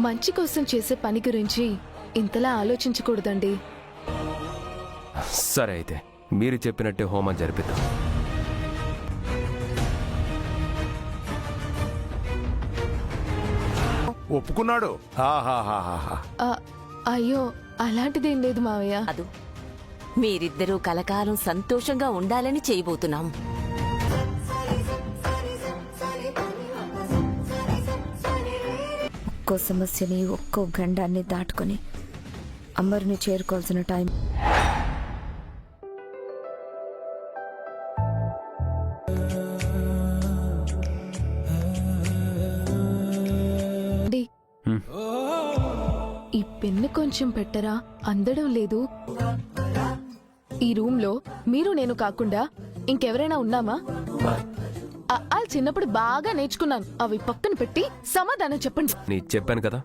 మంచి కోసం చేసే పని గురించి ఇంతలా ఆలోచించకూడదండి. సరే అయితే మీరు చెప్పినట్టే హోమం జరిపిద్దాం. ఒప్పుకున్నాడు. అయ్యో అలాంటిదేం లేదు మావయ్య. అదు మీరిద్దరూ కలకాలం సంతోషంగా ఉండాలని చేయబోతున్నాం. ఒక్కో సమస్యని ఒక్కో గండాన్ని దాటుకొని అమర్ని చేరుకోవాల్సిన టైం. ఈ పెన్ను కొంచెం పెట్టరా, అందడం లేదు. ఈ రూమ్ లో మీరు నేను కాకుండా ఇంకెవరైనా ఉన్నామా? చిన్నప్పుడు బాగా నేర్చుకున్నాను, అవి పక్కన పెట్టి సమాధానం చెప్పండి. నీ చెప్పాను కదా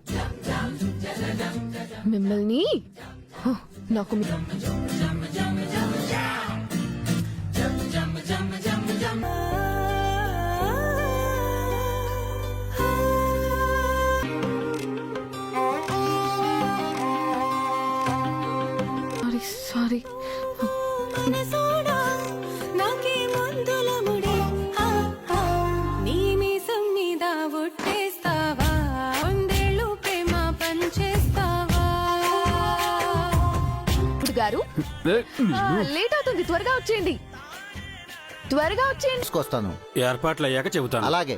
మిమ్మల్ని నాకు సారీ. గారు లేట్ అవుతుంది, త్వరగా వచ్చేయండి, త్వరగా వచ్చేయండి. తీసుకొస్తాను. ఏర్పాట్లు అయ్యాక చెబుతాను. అలాగే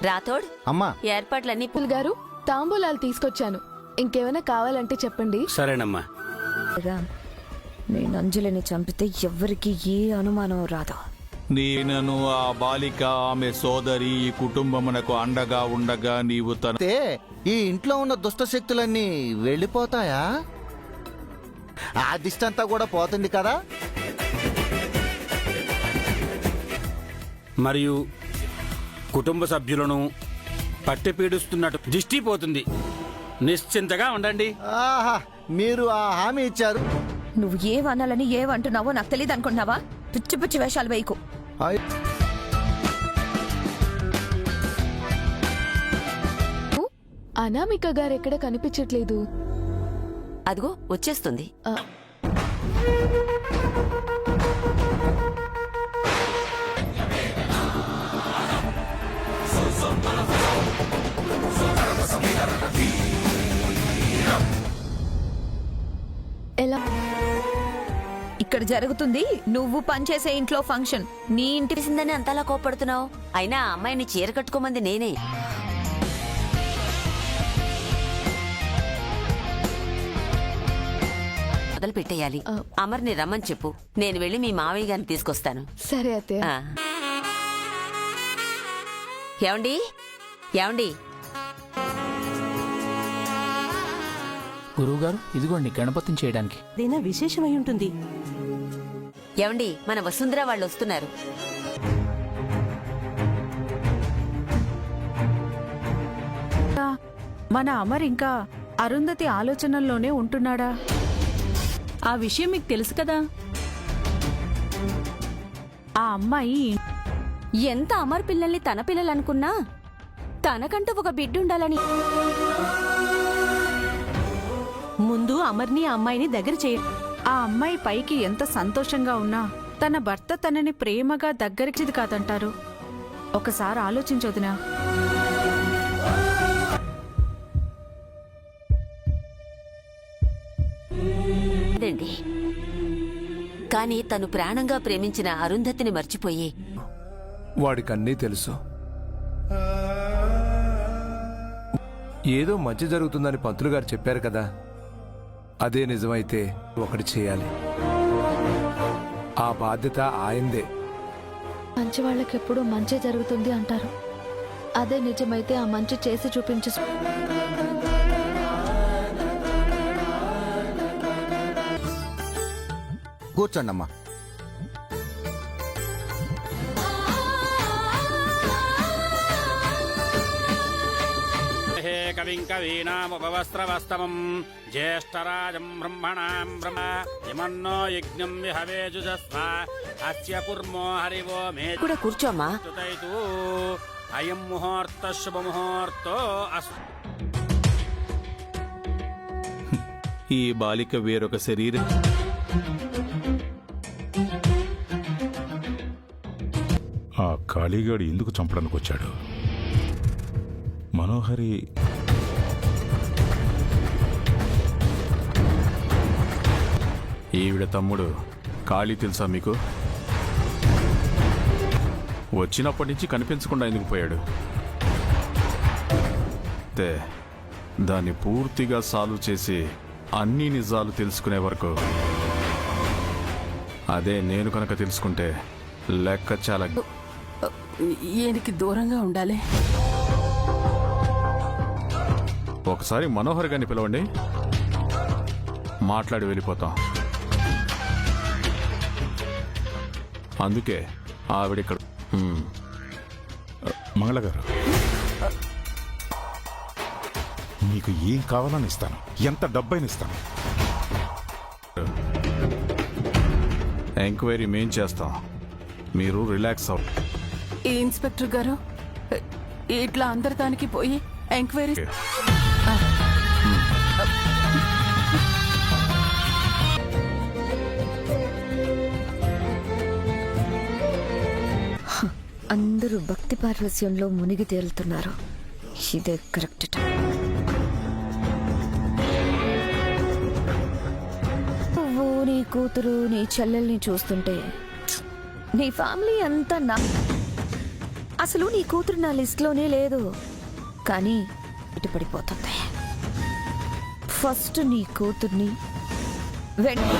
రాథోడ్ అమ్మా. ఏర్పాట్లన్నీ గారు తాంబూలాలు తీసుకొచ్చాను, ఇంకేమైనా కావాలంటే చెప్పండి. సరేనమ్మా. నేను అంజలిని చంపితే ఎవ్వరికి ఏ అనుమానం రాదు. నేను ఆ బాలిక ఆమె సోదరి ఈ కుటుంబమునకు అండగా ఉండగా నీవు తన ఈ ఇంట్లో ఉన్న దుష్ట శక్తులన్నీ వెళ్ళిపోతాయా? ఆ దిష్టంతా కూడా పోతుంది కదా. మరియు కుటుంబ సభ్యులను పట్టి పీడిస్తున్నట్టు దిష్టి పోతుంది. నిశ్చింతగా ఉండండి. ఆహా, మీరు ఆ హామీ ఇచ్చారు. నువ్వు ఏమనాలని ఏమంటున్నావో నాకు తెలియదు అనుకుంటున్నావా? పిచ్చి పిచ్చి వేషాలు వేయకు. అనామిక గారు ఎక్కడ కనిపించట్లేదు. అదిగో వచ్చేస్తుంది. ఎలా ఇక్కడ జరుగుతుంది నువ్వు పనిచేసే ఇంట్లో ఫంక్షన్. నీ ఇంటి తెలిసిందని అంతలా కోపడుతున్నావు? అయినా ఆ అమ్మాయిని చీర కట్టుకోమంది నేనే. మొదలు పెట్టేయాలి. అమర్ని రమ్మని చెప్పు, నేను వెళ్ళి మీ మావయ్య గారిని తీసుకొస్తాను. సరే అత్తయ్య. ఏమండి ఏమండి గురువుగారు, ఇదిగోండి గణపతిని చేయడానికి. ఏదైనా విశేషమై ఉంటుంది. ఏమండి, మన వసుంధర వాళ్ళు వస్తున్నారు. మన అమర్ ఇంకా అరుంధతి ఆలోచనల్లోనే ఉంటున్నాడా? ఆ విషయం మీకు తెలుసు కదా. ఆ అమ్మాయి ఎంత అమర్ పిల్లల్ని తన పిల్లలనుకున్నా తనకంటూ ఒక బిడ్డుండాలని ముందు అమర్ని ఆ అమ్మాయిని దగ్గర చేయ. ఆ అమ్మాయి పైకి ఎంత సంతోషంగా ఉన్నా తన భర్త తనని ప్రేమగా దగ్గరికి కాదంటారు. ఒకసారి ఆలోచించొదినా. కానీ తను ప్రాణంగా ప్రేమించిన అరుంధతిని మర్చిపోయి. వాడికన్నీ తెలుసు. ఏదో మంచి జరుగుతుందని పంతులు గారు చెప్పారు కదా, అదే నిజమైతే ఒకటి చేయాలి. ఆ బాధ్యత ఆయందే. మంచి వాళ్ళకెప్పుడు మంచి జరుగుతుంది అంటారు. అదే నిజమైతే ఆ మంచి చేసి చూపించు. కూర్చోండమ్మా. కవిం కవీనాముపవస్త్రవస్తమం జ్యేష్ఠరాజం బ్రహ్మణాం బ్రహ్మ యమన్నో యజ్ఞం విహవేజుజస్వ అస్య కుర్మో హరివో మే. కూడా కూర్చోమ్మా. అయం ముహూర్త శుభముహూర్తో అస్తు. ఈ బాలిక వేరొక శరీరం. ఆ కాళీగాడు ఎందుకు చంపడానికి వచ్చాడు? మనోహరి ఈవిడ తమ్ముడు కాళీ తెలుసా మీకు? వచ్చినప్పటి నుంచి కనిపించకుండా ఎందుకు పోయాడు? దాన్ని పూర్తిగా సాల్వ్ చేసి అన్ని నిజాలు తెలుసుకునే వరకు, అదే నేను కనుక తెలుసుకుంటే లెక్క చాలా. ఈయనకి దూరంగా ఉండాలి. ఒకసారి మనోహర్ గారిని పిలవండి, మాట్లాడి వెళ్ళిపోతాం. అందుకే ఆవిడిక్కడ. మంగళగారు, నీకు ఏం కావాలని ఇస్తాను, ఎంత డబ్బైనా ఇస్తాను. ఎంక్వైరీ మేం చేస్తాం, మీరు రిలాక్స్ అవ్వ. ఈ ఇన్స్పెక్టర్ గారు ఇట్లా అందరి దానికి పోయి ఎంక్వైరీ. అందరూ భక్తి పార్వస్యంలో మునిగి తేలుతున్నారు. ఇదే కరెక్ట్ టైం. నువ్వు, నీ కూతురు, నీ చెల్లెల్ని చూస్తుంటే నీ ఫ్యామిలీ అంతా అసలు నీ కూతురు నా లిస్ట్లోనే లేదు, కానీ ఇటు పడిపోతుంది. ఫస్ట్ నీ కూతుర్ని వెంట